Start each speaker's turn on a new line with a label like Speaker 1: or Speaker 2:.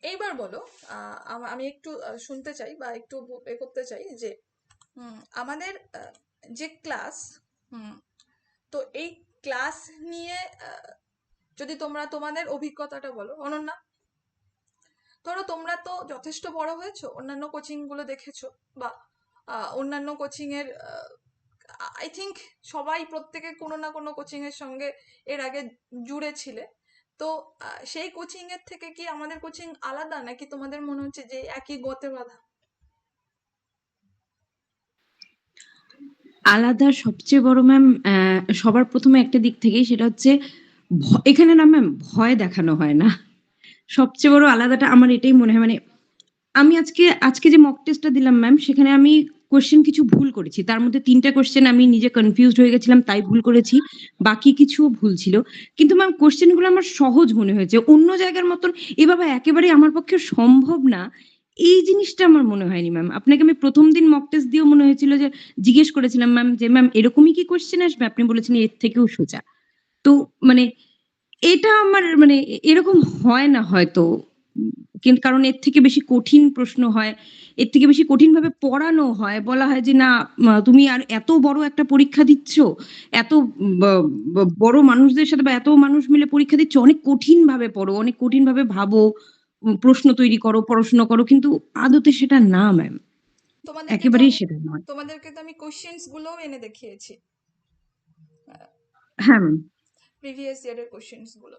Speaker 1: এইবার বলো। আমি একটু শুনতে চাই বা একটু করতে চাই যে আমাদের যে ক্লাস, হুম তো এই ক্লাস নিয়ে যদি তোমরা তোমাদের অভিজ্ঞতাটা বলো, অনন্যা। ধরো তোমরা তো যথেষ্ট বড় হয়েছো, অন্যান্য কোচিং গুলো দেখেছো, বা অন্যান্য কোচিং এর আই থিংক সবাই প্রত্যেকে কোনো না কোনো কোচিং এর সঙ্গে এর আগে জুড়ে ছিলে। তো সেই কোচিং এর থেকে কি আমাদের কোচিং আলাদা, নাকি তোমাদের মনে হচ্ছে যে একই গতে বাঁধা?
Speaker 2: আলাদা সবচেয়ে বড় ম্যাম, সবার প্রথমে একটা দিক থেকেই সেটা হচ্ছে এখানে না ম্যাম ভয় দেখানো হয় না। সবচেয়ে বড় আলাদাটা আমার এটাই মনে হয়, মানে আমি আজকে আজকে যে মক টেস্টটা দিলাম ম্যাম, সেখানে আমি কোয়েশ্চেন কিছু ভুল করেছি। তার মধ্যে ৩ টা কোয়েশ্চেন আমি নিজে কনফিউজড হয়ে গেছিলাম, তাই ভুল করেছি। বাকি কিছুও ভুল ছিল। কিন্তু ম্যাম কোয়েশ্চেন গুলো আমার সহজ মনে হয়েছে। অন্য জায়গার মতন এ বাবা একেবারেই আমার পক্ষে সম্ভব না, এই জিনিসটা আমার মনে হয়নি ম্যাম। আপনাকে আমি ১ম দিন মক টেস্ট দিয়েও মনে হয়েছিল যে জিজ্ঞেস করেছিলাম ম্যাম যে, "ম্যাম এরকমই কি কোয়েশ্চেন আসবে?" আপনি বলেছেন, "এর থেকেও সোজা।" তো মানে এটা আমার মানে এরকম হয় না হয়তো। উম কিন্তু কারণ এর থেকে বেশি কঠিন প্রশ্ন হয়। এর থেকে বেশি কঠিনভাবে পড়ানো হয়। বলা হয় যে, "না, তুমি আর এত বড় একটা পরীক্ষা দিচ্ছ, এত ব ব বড় মানুষদের সাথে বা এত মানুষ মিলে পরীক্ষা দিচ্ছ, অনেক কঠিনভাবে পড়ো, অনেক কঠিনভাবে ভাবো, প্রশ্ন তৈরি করো, পড়াশোনা করো।" কিন্তু আদতে সেটা না ম্যাম।
Speaker 1: তোমাদেরকে তো
Speaker 2: একেবারেই
Speaker 1: আমি
Speaker 2: সেটা নয়।
Speaker 1: তোমাদেরকে তো আমি কোশ্চেন্স গুলোও এনে দেখিয়েছি,
Speaker 2: হ্যাঁ ম্যাম।
Speaker 1: প্রিভিয়াস ইয়ারের কোশ্চেন্স গুলো।